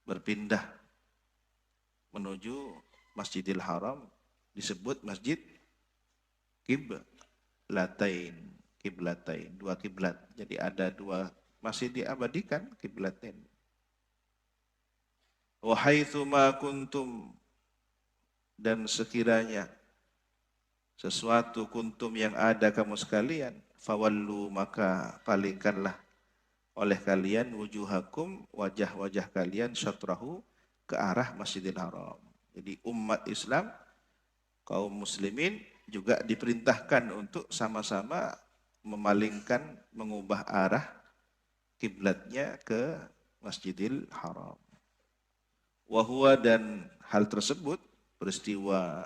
berpindah menuju Masjidil Haram disebut Masjid Qiblatain, Qiblatain, dua kiblat. Jadi ada dua, masih diabadikan Qiblatain. Wa haitsu ma kuntum, dan sekiranya sesuatu kuntum yang ada kamu sekalian, fawallu, maka palingkanlah oleh kalian wujuhakum, wajah-wajah kalian, syatrahu, ke arah Masjidil Haram. Jadi umat Islam, kaum muslimin juga diperintahkan untuk sama-sama memalingkan, mengubah arah kiblatnya ke Masjidil Haram. Wahwa, dan hal tersebut, peristiwa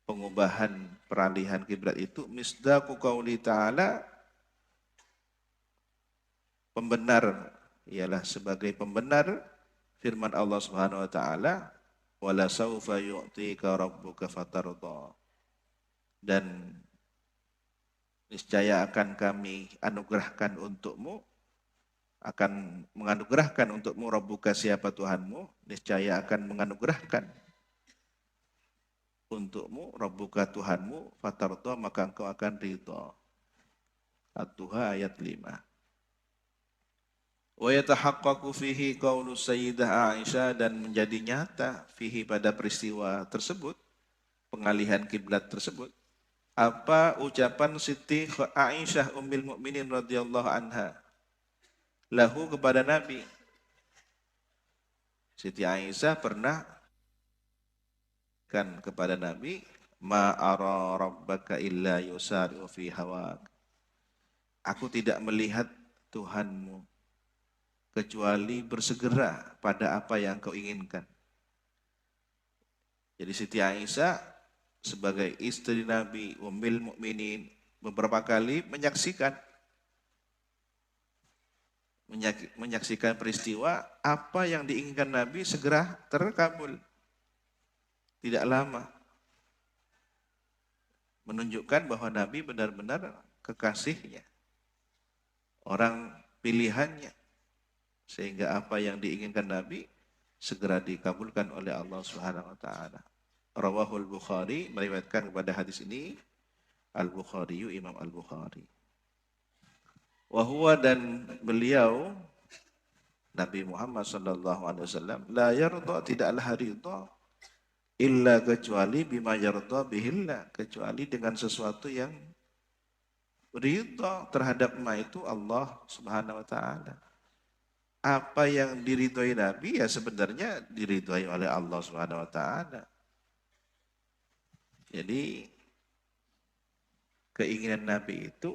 pengubahan peralihan kiblat itu, misdaqu qauli ta'ala, pembenar, ialah sebagai pembenar firman Allah Subhanahu wa taala, wala saufa yu'tika rabbuka fatarda, dan niscaya akan kami anugerahkan untukmu, akan menganugerahkan untukmu, rabbuka, siapa Tuhanmu, niscaya akan menganugerahkan untukmu, rabbuka, Tuhanmu, fatarda, maka engkau akan ridha. At-Tuha ayat 5. Wa yatahaqqaqu fihi qaulu Sayyidah Aisyah, dan menjadi nyata fihi, pada peristiwa tersebut, pengalihan kiblat tersebut, apa ucapan Siti Aisyah Ummul Mukminin radhiyallahu anha lahu, kepada Nabi. Siti Aisyah pernah kan kepada Nabi, ma ara rabbaka illa yusari'u fi hawak, aku tidak melihat Tuhanmu kecuali bersegera pada apa yang kau inginkan. Jadi Siti Aisyah sebagai istri Nabi, Ummul Mukminin, beberapa kali menyaksikan peristiwa apa yang diinginkan Nabi segera terkabul. Tidak lama. Menunjukkan bahwa Nabi benar-benar kekasihnya, orang pilihannya, sehingga apa yang diinginkan Nabi segera dikabulkan oleh Allah Subhanahu wa taala. Rawahul Bukhari, meriwayatkan kepada hadis ini Al-Bukhari, Imam Al-Bukhari. Wa huwa, dan beliau Nabi Muhammad sallallahu alaihi wasallam, la yarda, tidaklah ridha, illa, kecuali, bima yarda bihillah, kecuali dengan sesuatu yang ridha terhadap ma itu Allah Subhanahu wa taala. Apa yang diridhoi Nabi ya sebenarnya diridhoi oleh Allah Subhanahu wa taala. Jadi keinginan Nabi itu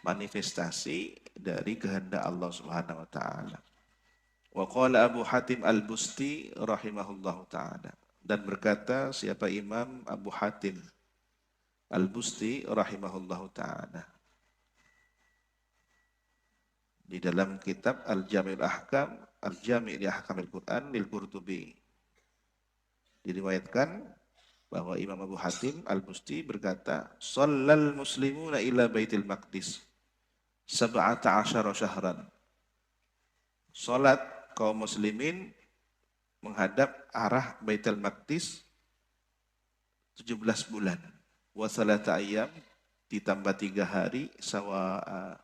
manifestasi dari kehendak Allah Subhanahu wa taala. Wa qala Abu Hatim Al-Busti rahimahullahu taala, dan berkata siapa Imam Abu Hatim Al-Busti rahimahullahu taala di dalam kitab Al-Jami' al-Ahkam, Al-Jami' li Ahkamil Quran lil Qurtubi, diriwayatkan bahwa Imam Abu Hatim Al-Busti berkata, shallal muslimuna ila Baitul Maqdis 17 syahran. Salat kaum muslimin menghadap arah Baitul Maqdis 17 bulan. Wa salata ayyam, ditambah 3 hari, sawa'a,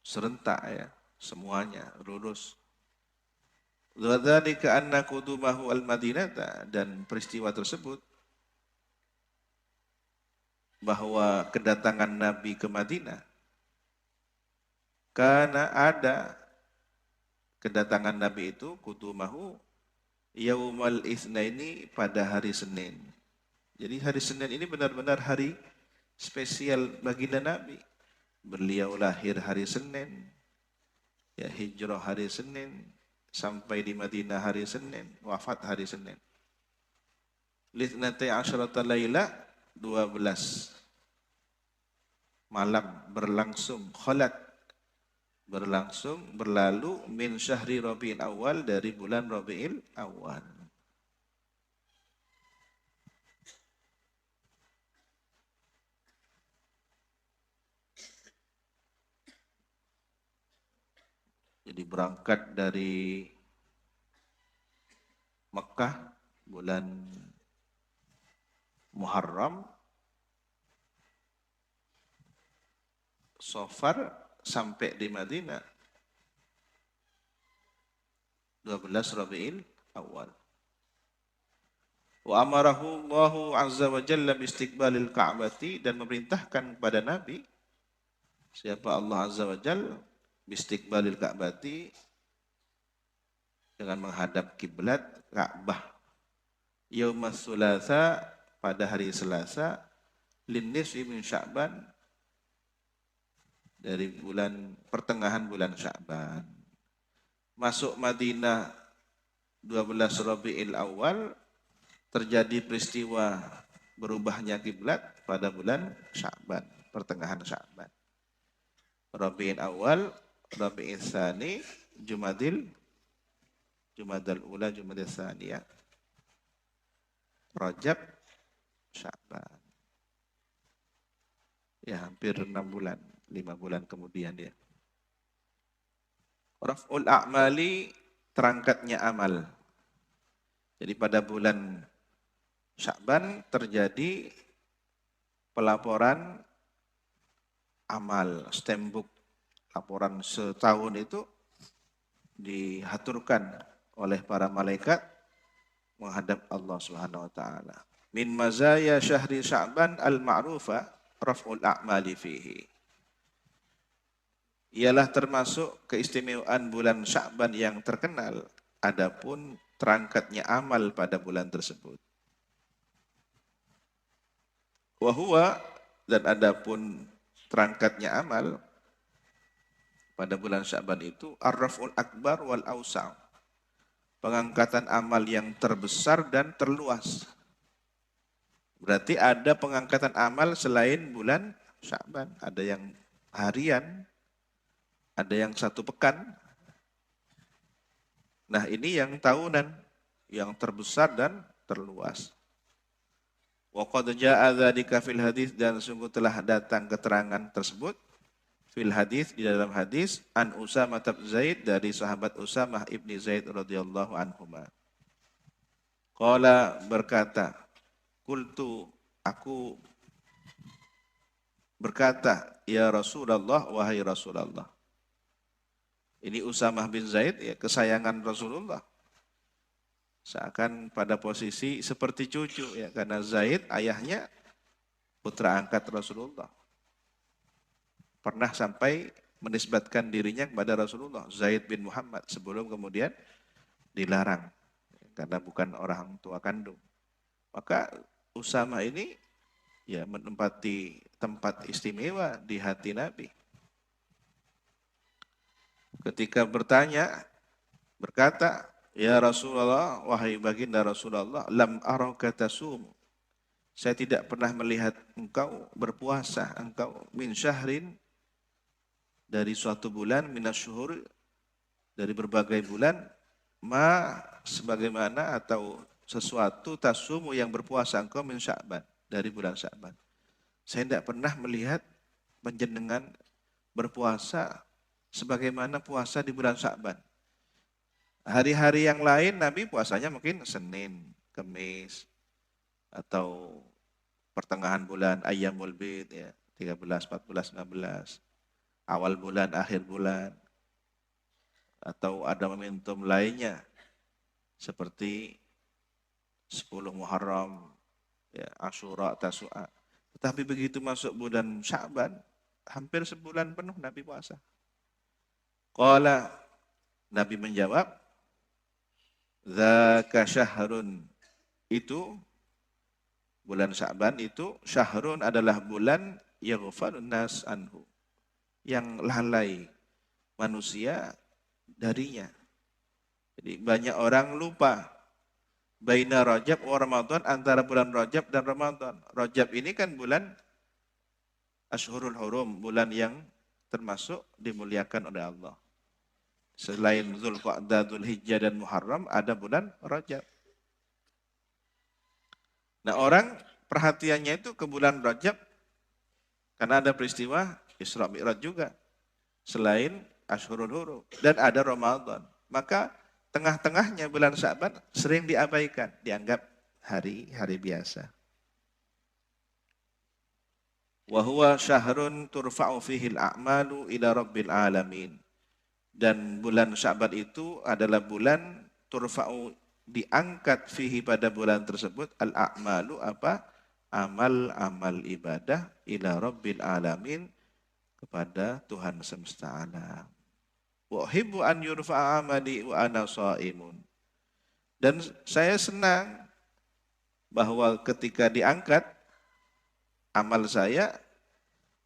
serentak ya, semuanya lurus. Dzalika anna qudumahu al-Madinata, dan peristiwa tersebut bahwa kedatangan Nabi ke Madinah, karena ada kedatangan Nabi itu, qudumahu yaumal itsnaini, pada hari Senin. Jadi hari Senin ini benar-benar hari spesial baginda Nabi. Beliau lahir hari Senin, ya hijrah hari Senin, sampai di Madinah hari Senin, wafat hari Senin. Lithnati asyrata laila, 12 malam berlangsung, khalat, berlangsung, berlalu, min syahri Rabiul Awal, dari bulan Rabiul Awal. Jadi berangkat dari Mekah bulan Muharram, Safar sampai di Madinah 12 Rabiul Awal. Wa amarahu Allahu azza wa jalla biistiqbalil Ka'bati, dan memerintahkan kepada Nabi siapa Allah azza wa jalla biistiqbalil Ka'bati, dengan menghadap kiblat Ka'bah. Yaumas Tsulatsa, pada hari Selasa, linnisfi min Sya'ban, dari pertengahan bulan Sya'ban. Masuk Madinah 12 Rabiul Awal, terjadi peristiwa berubahnya kiblat pada bulan Sya'ban, pertengahan Sya'ban. Rabiul Awal, Rabiul Tsani, Jumadal Ula, Jumadal Tsaniyah, Rajab, Sya'ban. Ya, hampir 6 bulan, 5 bulan kemudian ya. Raf'ul a'mali, terangkatnya amal. Jadi pada bulan Sya'ban terjadi pelaporan amal, stempbook, laporan setahun itu dihaturkan oleh para malaikat menghadap Allah Subhanahu wa taala. Min mazaya syahri Sya'ban al-ma'rufa raf'ul a'mali fihi. Ialah termasuk keistimewaan bulan Sya'ban yang terkenal, adapun terangkatnya amal pada bulan tersebut. Wa huwa, dan adapun terangkatnya amal pada bulan Sya'ban itu ar-raf'ul akbar wal awsa', pengangkatan amal yang terbesar dan terluas. Berarti ada pengangkatan amal selain bulan Sya'ban, ada yang harian, ada yang 1 pekan. Nah, ini yang tahunan, yang terbesar dan terluas. Wa qad jaa'a dzalika fil hadis, dan sungguh telah datang keterangan tersebut fil hadis, di dalam hadis, an Usamah bin Zaid, dari sahabat Usamah ibni Zaid radhiyallahu anhuma. Qala, berkata, qultu, aku berkata, ya Rasulullah, wahai Rasulullah. Ini Usamah bin Zaid ya, kesayangan Rasulullah. Seakan pada posisi seperti cucu ya, karena Zaid ayahnya putra angkat Rasulullah. Pernah sampai menisbatkan dirinya kepada Rasulullah, Zaid bin Muhammad, sebelum kemudian dilarang karena bukan orang tua kandung. Maka Usamah ini ya menempati tempat istimewa di hati Nabi. Ketika bertanya, berkata, ya Rasulullah, wahai baginda Rasulullah, lam araka tasum, saya tidak pernah melihat engkau berpuasa, engkau min syahrin, dari suatu bulan, minasyuhur, dari berbagai bulan, ma, sebagaimana atau sesuatu, tasumu, yang berpuasa engkau min Sya'ban, dari bulan Sya'ban. Saya tidak pernah melihat panjenengan berpuasa sebagaimana puasa di bulan Sya'ban. Hari-hari yang lain Nabi puasanya mungkin Senin, Kamis, atau pertengahan bulan, Ayyamul Bid ya, 13, 14, 15. Awal bulan, akhir bulan, atau ada momentum lainnya seperti 10 Muharram, ya, Asyura, Tasu'a. Tetapi begitu masuk bulan Sya'ban, hampir sebulan penuh Nabi puasa. Qala, Nabi menjawab, dzaka syahrun, itu bulan Sya'ban itu, syahrun adalah bulan yaghfalun nas anhu, yang lalai manusia darinya. Jadi banyak orang lupa baina Rajab wa Ramadan, antara bulan Rajab dan Ramadan. Rajab ini kan bulan Ashhurul Hurum, bulan yang termasuk dimuliakan oleh Allah. Selain Dzulqa'dah, Dzulhijjah dan Muharram, ada bulan Rajab. Nah, orang perhatiannya itu ke bulan Rajab karena ada peristiwa Isra Mi'raj juga. Selain Ashhurul Hurum. Dan ada Ramadan. Maka tengah-tengahnya bulan Sya'ban sering diabaikan. Dianggap hari-hari biasa. Wa huwa syahrun turfa'u fihil a'malu ila rabbil alamin. Dan bulan Sya'ban itu adalah bulan turfa'u, diangkat fihi pada bulan tersebut al-a'malu apa? Amal-amal ibadah ila rabbil alamin, kepada Tuhan semesta alam. Wa uhibbu an yurfa'a amali wa ana shaimun. Dan saya senang bahwa ketika diangkat amal saya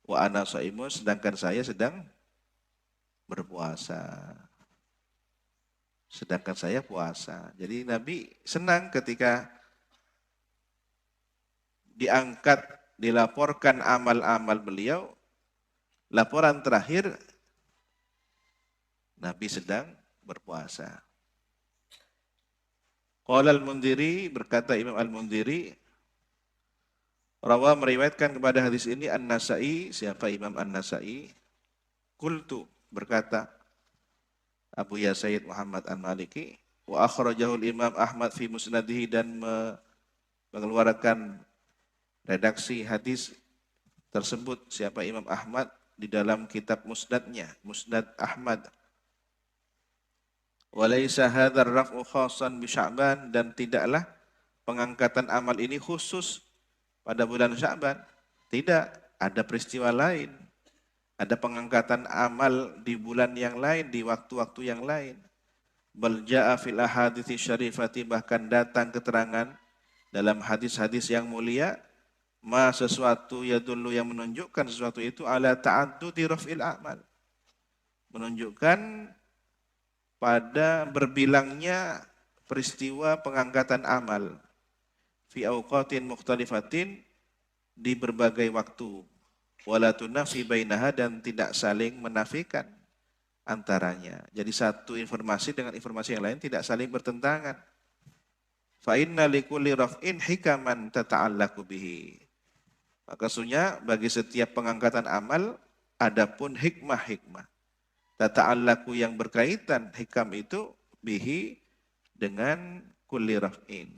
wa ana shaimun, sedangkan saya sedang berpuasa. Sedangkan saya puasa. Jadi Nabi senang ketika diangkat, dilaporkan amal-amal beliau. Laporan terakhir, Nabi sedang berpuasa. Qala al-Mundhiri, berkata Imam al-Mundhiri, rawa meriwayatkan kepada hadis ini An-Nasa'i, siapa Imam An-Nasa'i? Qultu, berkata Abu Ya Sayyid Muhammad An-Maliki, wa akhrajahul Imam Ahmad fi musnadihi, dan mengeluarkan redaksi hadis tersebut siapa Imam Ahmad di dalam kitab Musnadnya, Musnad Ahmad. Walaysa hadzal raf'u khassan bi Sya'ban, dan tidaklah pengangkatan amal ini khusus pada bulan Sya'ban. Tidak, ada peristiwa lain. Ada pengangkatan amal di bulan yang lain, di waktu-waktu yang lain. Bal jaa'a fil ahadits syarifati, bahkan datang keterangan dalam hadis-hadis yang mulia, sesuatu yadullu, yang menunjukkan sesuatu itu ala ta'addudi raf'il a'mal, menunjukkan pada berbilangnya peristiwa pengangkatan amal fi awqatin mukhtalifatin, di berbagai waktu, wala tunafi bainaha, dan tidak saling menafikan antaranya. Jadi satu informasi dengan informasi yang lain tidak saling bertentangan. Fa inna likulli raf'in hikaman tata'allaqu bihi. Maka sesungguhnya bagi setiap pengangkatan amal adapun hikmah-hikmah. Tata'allaqu, yang berkaitan, hikam itu bihi, dengan kulli raf'in.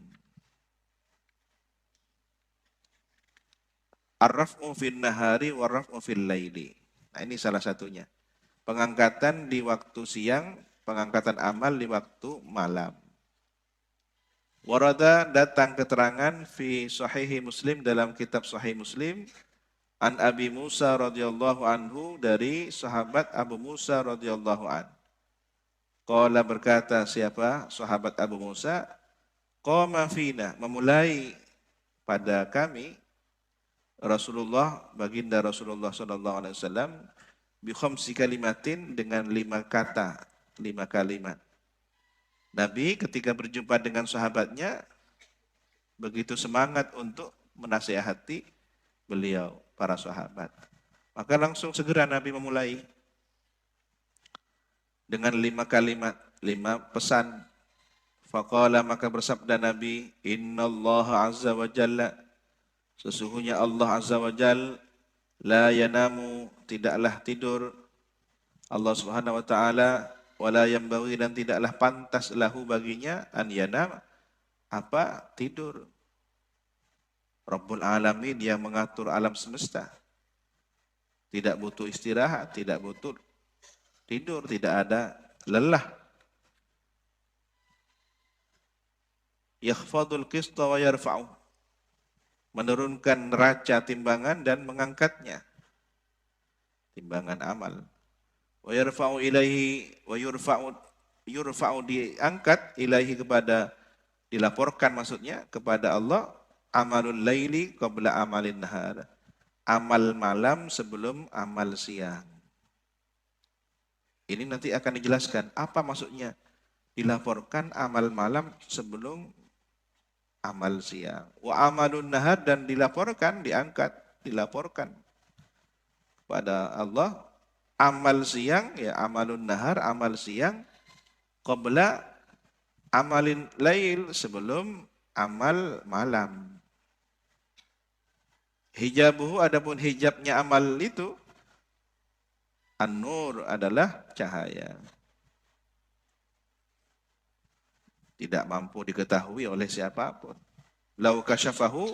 Ar-raf'u fil nahari wa raf'u fil laili. Nah, ini salah satunya. Pengangkatan di waktu siang, pengangkatan amal di waktu malam. Warada, datang keterangan fi Sahih Muslim, dalam kitab Sahih Muslim, an Abi Musa radhiyallahu anhu, dari sahabat Abu Musa radhiyallahu an. Qala, berkata siapa sahabat Abu Musa, qama fina, memulai pada kami Rasulullah, baginda Rasulullah sallallahu alaihi wasallam, bi khamsi kalimatin, dengan 5 kata, 5 kalimat. Nabi ketika berjumpa dengan sahabatnya begitu semangat untuk menasihati beliau, para sahabat. Maka langsung segera Nabi memulai dengan 5 kalimat, 5 pesan. Faqala, maka bersabda Nabi, innallaha azza wa jalla, sesungguhnya Allah azza wa jalla, la yanamu, tidaklah tidur, Allah subhanahu wa ta'ala, wala yanbaghi, dan tidaklah pantas lahu baginya, an yanam, apa? Tidur. Rabbul alamin, yang mengatur alam semesta, tidak butuh istirahat, tidak butuh tidur, tidak ada lelah. Yakhfadul qista wa yarfa'u, menurunkan neraca timbangan dan mengangkatnya, timbangan amal. Wa yarfa'u ilaihi, wa yurfa'u, diangkat, ilaihi, kepada, dilaporkan maksudnya kepada Allah, amalul laili qabla amalin nahar, amal malam sebelum amal siang. Ini nanti akan dijelaskan apa maksudnya dilaporkan amal malam sebelum amal siang. Wa amalun nahar, dan dilaporkan, diangkat, dilaporkan pada Allah amal siang, ya amalun nahar, amal siang, qabla amalin lail, sebelum amal malam. Hijabuhu, adapun hijabnya amal itu, An-nur adalah cahaya. Tidak mampu diketahui oleh siapapun. Lau kasyafahu,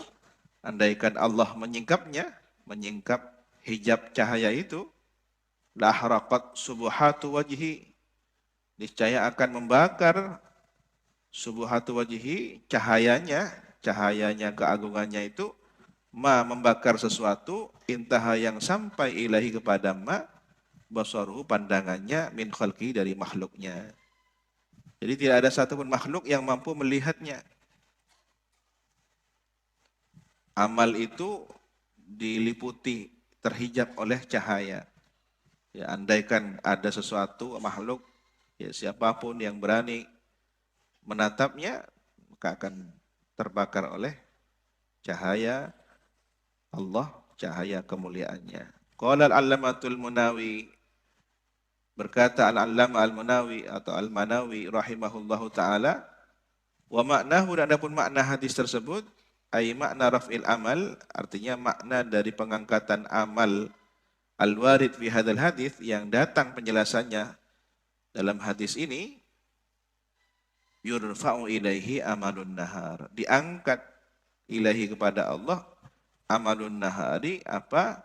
andaikan Allah menyingkapnya, menyingkap hijab cahaya itu, lahraqat subuhatu wajhi, niscaya akan membakar subuhatu wajhi, cahayanya keagungannya itu, membakar sesuatu, intaha yang sampai ilahi kepada basaruhu, pandangannya, min khalqi, dari makhluknya. Jadi tidak ada satupun makhluk yang mampu melihatnya. Amal itu diliputi, terhijab oleh cahaya. Ya, andaikan ada sesuatu makhluk, ya siapapun yang berani menatapnya, maka akan terbakar oleh cahaya Allah, cahaya kemuliaannya. Qala al-allamatul Munawi, berkata al-allama al-Munawi atau al-Manawi rahimahullahu taala, wa maknahu, dan adapun makna hadis tersebut, ai makna raf'il amal, artinya makna dari pengangkatan amal, al-warid fi hadzal hadis, yang datang penjelasannya dalam hadis ini, yurfa'u ilaihi amalun nahar, diangkat ilahi kepada Allah amalun nahari, apa?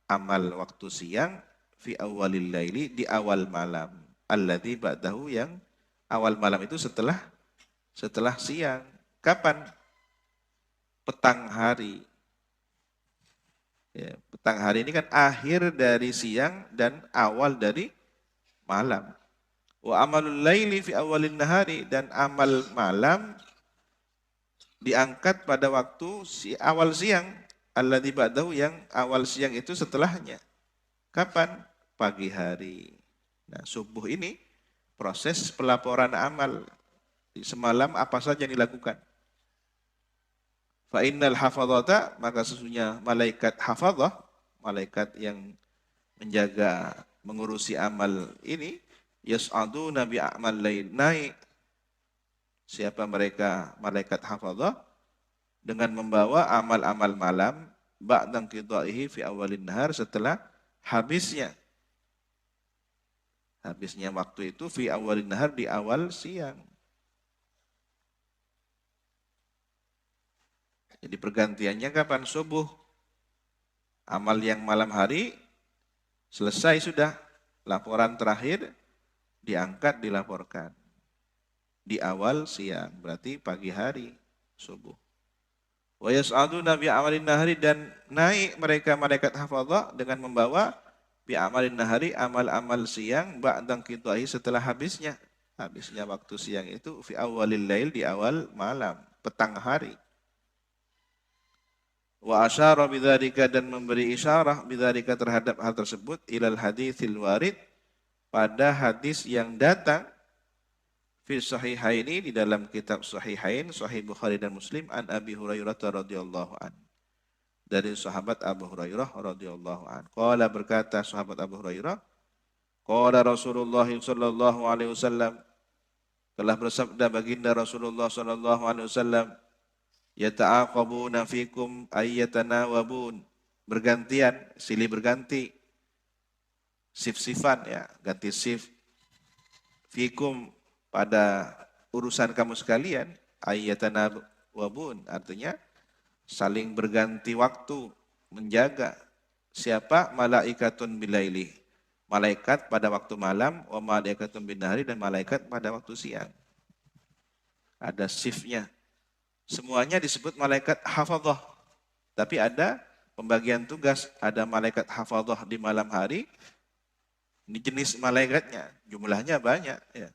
Amal waktu siang, fi awalil laili, di awal malam, alladzi ba'dahu, yang awal malam itu setelah siang. Kapan? Petang hari. Ya, petang hari ini kan akhir dari siang dan awal dari malam. Wa amalul laili fi awalin nahari, dan amal malam diangkat pada waktu awal siang, alladzi ba'dahu, yang awal siang itu setelahnya. Kapan? Pagi hari. Nah, subuh ini proses pelaporan amal. Semalam apa saja yang dilakukan. Fa innal hafadhata, maka sesungguhnya malaikat hafadhah, malaikat yang menjaga, mengurusi amal ini, yas'aduna bi a'mal lail, naik. Siapa mereka? Malaikat hafadhah, dengan membawa amal-amal malam, ba'dan qidaihi fi awalin nahar, setelah habisnya waktu itu, fi awalin nahar, di awal siang. Jadi pergantiannya kapan? Subuh. Amal yang malam hari selesai sudah, laporan terakhir diangkat, dilaporkan di awal siang, berarti pagi hari, subuh. Wa yas'aduna bi amalin nahari, dan naik mereka malaikat hafadhah dengan membawa bi amalin nahari, amal-amal siang, ba'dang qidaihi, setelah habisnya waktu siang itu, fi awalil lail, di awal malam, petang hari. Wa asyara bidzalika, dan memberi isyarah bidzalika, terhadap hal tersebut, ilal haditsil warid, pada hadis yang datang, fi sahihaini, di dalam kitab sahihain, sahih Bukhari dan Muslim, an Abi Hurairah radhiyallahu an, dari sahabat Abu Hurairah radhiyallahu an. Qala, berkata sahabat Abu Hurairah, qala Rasulullah sallallahu alaihi wasallam, telah bersabda baginda Rasulullah sallallahu alaihi wasallam, yata'aqabuna fikum ayyatanawabun, bergantian, silih berganti, sif-sifan, ya, ganti sif, fikum, pada urusan kamu sekalian, ayyatanawabun, artinya saling berganti waktu, menjaga. Siapa? Malaikatun bilaili, malaikat pada waktu malam, wa malaikatun binahari, dan malaikat pada waktu siang. Ada shiftnya. Semuanya disebut malaikat hafadhah. Tapi ada pembagian tugas, ada malaikat hafadhah di malam hari. Ini jenis malaikatnya, jumlahnya banyak, ya.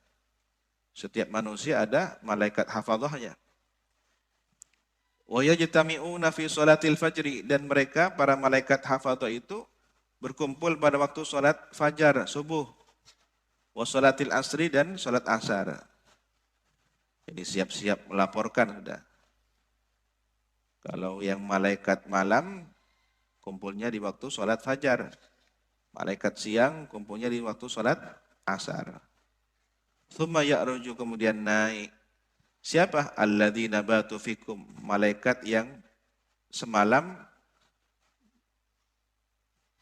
Setiap manusia ada malaikat hafadhahnya. Wa yajtami'una fi sholatil fajri, dan mereka para malaikat hafadhah itu berkumpul pada waktu sholat fajar, subuh. Wa sholatil asri, dan sholat asar. Jadi siap-siap melaporkan sudah. Kalau yang malaikat malam kumpulnya di waktu sholat fajar. Malaikat siang kumpulnya di waktu sholat asar. Tsumma ya'ruju, kemudian naik. Siapa? Alladzina batu fikum, malaikat yang semalam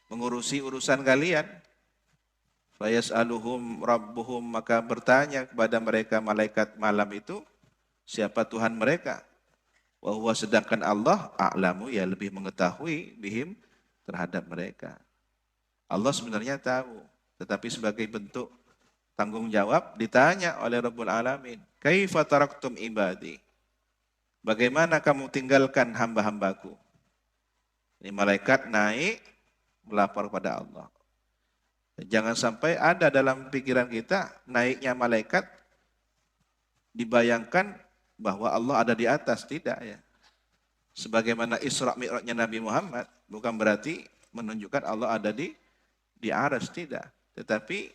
mengurusi urusan kalian. Fayas'aluhum rabbuhum, maka bertanya kepada mereka malaikat malam itu, siapa Tuhan mereka? Wa huwa, sedangkan Allah a'lamu, ya lebih mengetahui bihim, terhadap mereka. Allah sebenarnya tahu, tetapi sebagai bentuk tanggung jawab ditanya oleh Rabbul Alamin, kaifa taraktum ibadi? Bagaimana kamu tinggalkan hamba-hambaku? Ini malaikat naik melapor kepada Allah. Jangan sampai ada dalam pikiran kita naiknya malaikat dibayangkan bahwa Allah ada di atas, tidak ya. Sebagaimana Isra Mi'rajnya Nabi Muhammad bukan berarti menunjukkan Allah ada di aras, tidak. Tetapi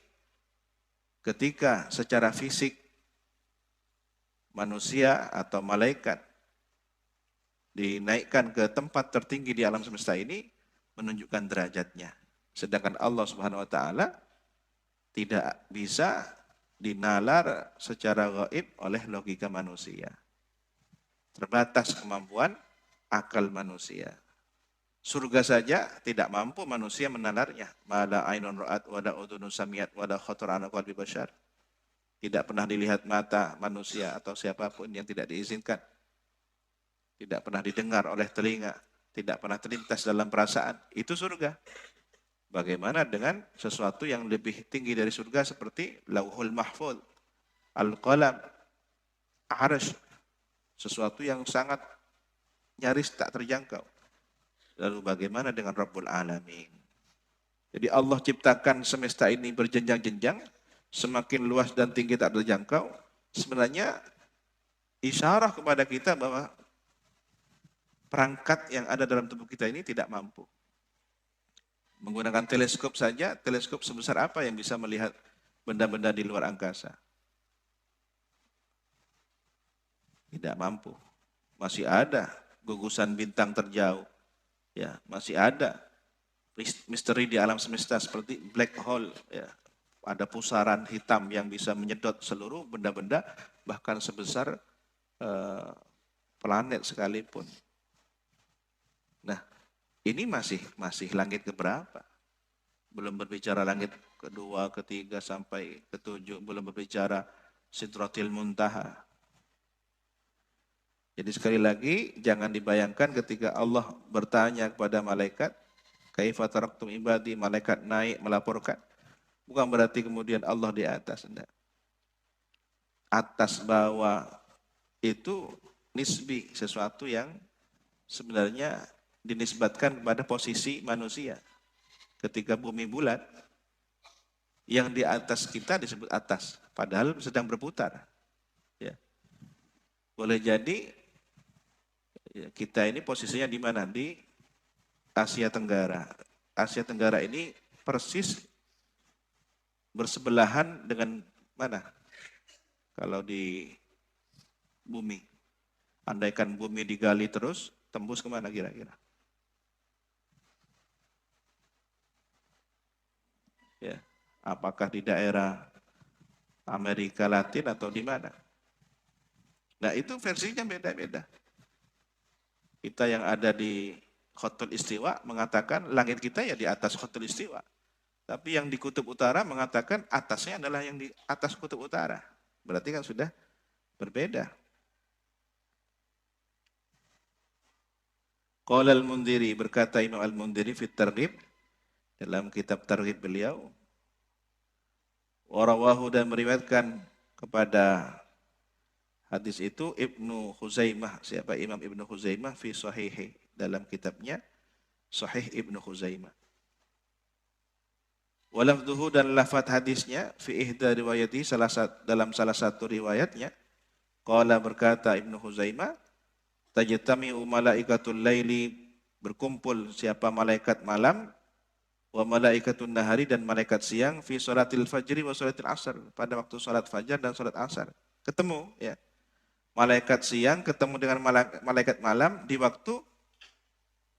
ketika secara fisik manusia atau malaikat dinaikkan ke tempat tertinggi di alam semesta ini, menunjukkan derajatnya. Sedangkan Allah Subhanahu wa taala tidak bisa dinalar secara gaib oleh logika manusia. Terbatas kemampuan akal manusia. Surga saja tidak mampu manusia menalarnya. Mala ainun ra'at wala udhunun samiat wala khatar ala qalbi bashar. Tidak pernah dilihat mata manusia atau siapapun yang tidak diizinkan. Tidak pernah didengar oleh telinga, tidak pernah terlintas dalam perasaan. Itu surga. Bagaimana dengan sesuatu yang lebih tinggi dari surga seperti Lauhul Mahfuz, Al-Qalam, Arsh, sesuatu yang sangat nyaris tak terjangkau. Lalu bagaimana dengan Rabbul Alamin? Jadi Allah ciptakan semesta ini berjenjang-jenjang, semakin luas dan tinggi tak terjangkau. Sebenarnya isyarah kepada kita bahwa perangkat yang ada dalam tubuh kita ini tidak mampu. Menggunakan teleskop saja, teleskop sebesar apa yang bisa melihat benda-benda di luar angkasa? Tidak mampu. Masih ada gugusan bintang terjauh. Ya, masih ada misteri di alam semesta seperti black hole. Ya. Ada pusaran hitam yang bisa menyedot seluruh benda-benda bahkan sebesar planet sekalipun. Nah, ini masih langit keberapa? Belum berbicara langit kedua, ketiga, sampai ketujuh. Belum berbicara Sidratil Muntaha. Jadi sekali lagi, jangan dibayangkan ketika Allah bertanya kepada malaikat, kaifa taraktum ibadi, malaikat naik melaporkan. Bukan berarti kemudian Allah di atas. Enggak. Atas bawah itu nisbi, sesuatu yang sebenarnya dinisbatkan kepada posisi manusia. Ketika bumi bulat, yang di atas kita disebut atas, padahal sedang berputar. Ya. Boleh jadi kita ini posisinya di mana? Di Asia Tenggara. Asia Tenggara ini persis bersebelahan dengan mana? Kalau di bumi. Andaikan bumi digali terus, tembus kemana kira-kira? Ya, apakah di daerah Amerika Latin atau di mana? Nah, itu versinya beda-beda. Kita yang ada di Khatul Istiwa mengatakan langit kita ya di atas Khatul Istiwa. Tapi yang di Kutub Utara mengatakan atasnya adalah yang di atas Kutub Utara. Berarti kan sudah berbeda. Qala al-Mundhiri, berkata Imam al-Mundhiri fit Targhib, dalam kitab Targhib beliau, warawahu, dan meriwayatkan kepada hadis itu Ibnu Khuzaimah. Siapa? Imam Ibnu Khuzaimah fi sahihi, dalam kitabnya Sahih Ibnu Khuzaimah. Walafduhu, dan lafaz hadisnya fi ihda riwayati, dalam salah satu riwayatnya, qala, berkata Ibnu Khuzaimah, tajtami'u malaikatul laili, berkumpul siapa malaikat malam, wa malaikatun nahari, dan malaikat siang, fi sholatil fajri wa sholatil asar, pada waktu sholat fajar dan sholat asar. Ketemu ya. Malaikat siang ketemu dengan malaikat malam di waktu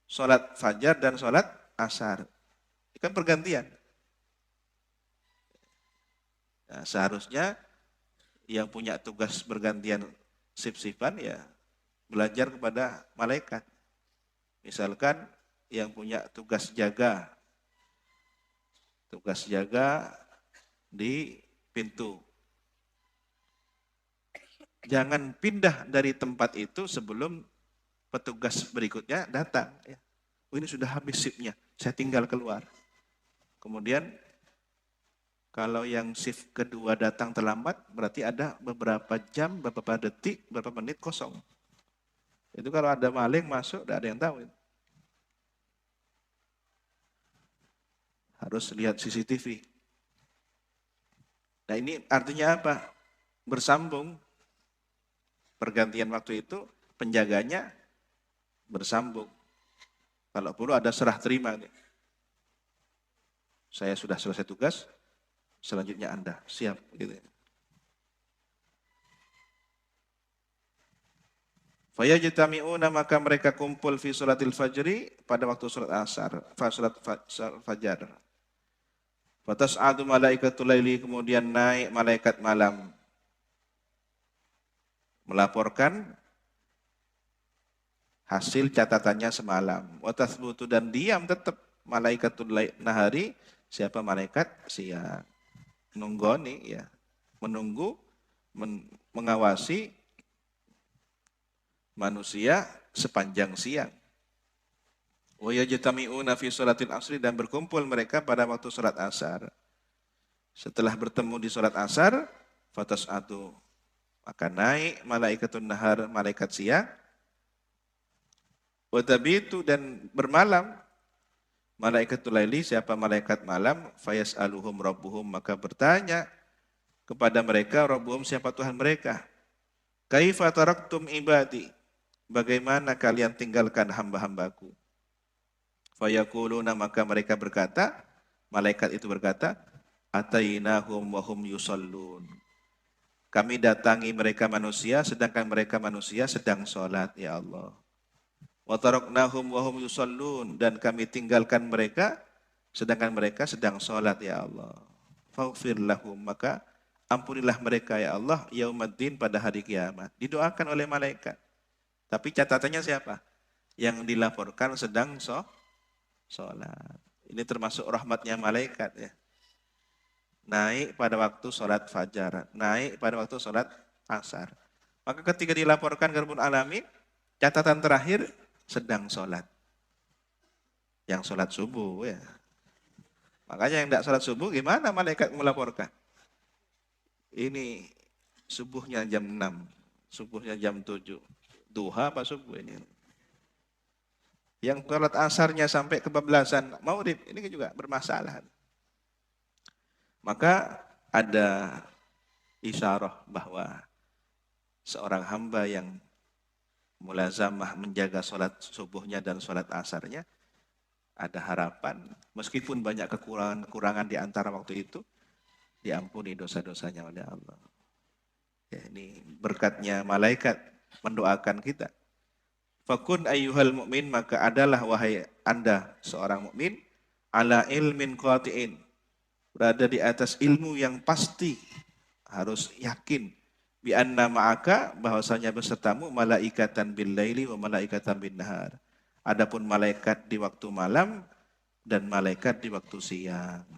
sholat fajar dan sholat asar. Ini kan pergantian. Nah, seharusnya yang punya tugas bergantian sip-sipan ya belajar kepada malaikat. Misalkan yang punya tugas jaga di pintu. Jangan pindah dari tempat itu sebelum petugas berikutnya datang. Oh, ini sudah habis shiftnya, saya tinggal keluar. Kemudian kalau yang shift kedua datang terlambat, berarti ada beberapa jam, beberapa detik, beberapa menit kosong. Itu kalau ada maling masuk, tidak ada yang tahu. Harus lihat CCTV. Nah ini artinya apa? Bersambung. Pergantian waktu itu penjaganya bersambung. Kalau perlu ada serah terima. Saya sudah selesai tugas, selanjutnya Anda siap. Gitu. Fayajtami'una, maka mereka kumpul fi suratil fajri pada waktu surat asar, surat fajar. Fatas'adu malaikatul laili, kemudian naik malaikat malam melaporkan hasil catatannya semalam. Wa tathbutu, dan diam tetap malaikatul nahari, siapa malaikat siang. Nunggoni ya, menunggu, mengawasi manusia sepanjang siang. Wa yajtami'una fi sholatil asri, dan berkumpul mereka pada waktu sholat asar. Setelah bertemu di sholat asar, fatas'atu, maka naik malaikatun nahar, malaikat siang. Wa tabitu, dan bermalam malaikatul laili, siapa malaikat malam. Fayas'aluhum rabbuhum, maka bertanya kepada mereka rabbuhum, siapa Tuhan mereka. Kaifa taraktum ibadi, bagaimana kalian tinggalkan hamba-hambaku. Fayaquluna, maka mereka berkata, malaikat itu berkata, atainahum wa hum yusallun, kami datangi mereka manusia, sedangkan mereka manusia sedang sholat, ya Allah. Wa taraknahum wa hum yusallun, dan kami tinggalkan mereka, sedangkan mereka sedang sholat, ya Allah. Faghfir lahum, maka ampunilah mereka, ya Allah, yaumaddin, pada hari kiamat. Didoakan oleh malaikat. Tapi catatannya siapa? Yang dilaporkan sedang sholat. Ini termasuk rahmatnya malaikat ya. Naik pada waktu sholat fajar, naik pada waktu sholat asar. Maka ketika dilaporkan ke Rabbul Alamin, catatan terakhir sedang sholat. Yang sholat subuh ya. Makanya yang tidak sholat subuh gimana malaikat melaporkan? Ini subuhnya jam 6, subuhnya jam 7. Duha apa subuh ini? Yang sholat asarnya sampai kebablasan maghrib, ini juga bermasalah. Maka ada isyarah bahwa seorang hamba yang mulazamah menjaga sholat subuhnya dan sholat asarnya, ada harapan, meskipun banyak kekurangan di antara waktu itu, diampuni dosa-dosanya oleh Allah. Ya, ini berkatnya malaikat mendoakan kita. Fakun ayyuhal mu'min, maka adalah wahai Anda seorang mukmin, ala ilmin qati'in, berada di atas ilmu yang pasti, harus yakin, bi anna ma'aka, bahwasanya besertamu malaikatan bil laili wa malaikatan bin nahar. Adapun malaikat di waktu malam dan malaikat di waktu siang.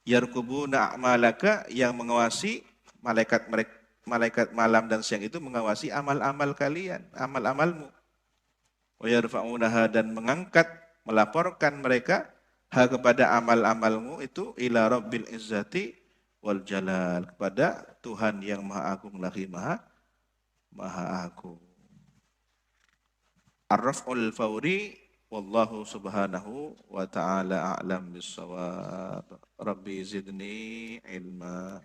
Yarkubuna a'malaka, yang mengawasi malaikat malam dan siang itu mengawasi amal-amal kalian, amal-amalmu. Wa yarfa'unaha, dan mengangkat, melaporkan mereka kepada amal-amalmu itu ila rabbil izzati wal jalal, kepada Tuhan yang maha agung lagi maha agung. Ar-raf'ul fawri, wallahu subhanahu wa ta'ala a'lam bis-shawab. Rabbi zidni ilma.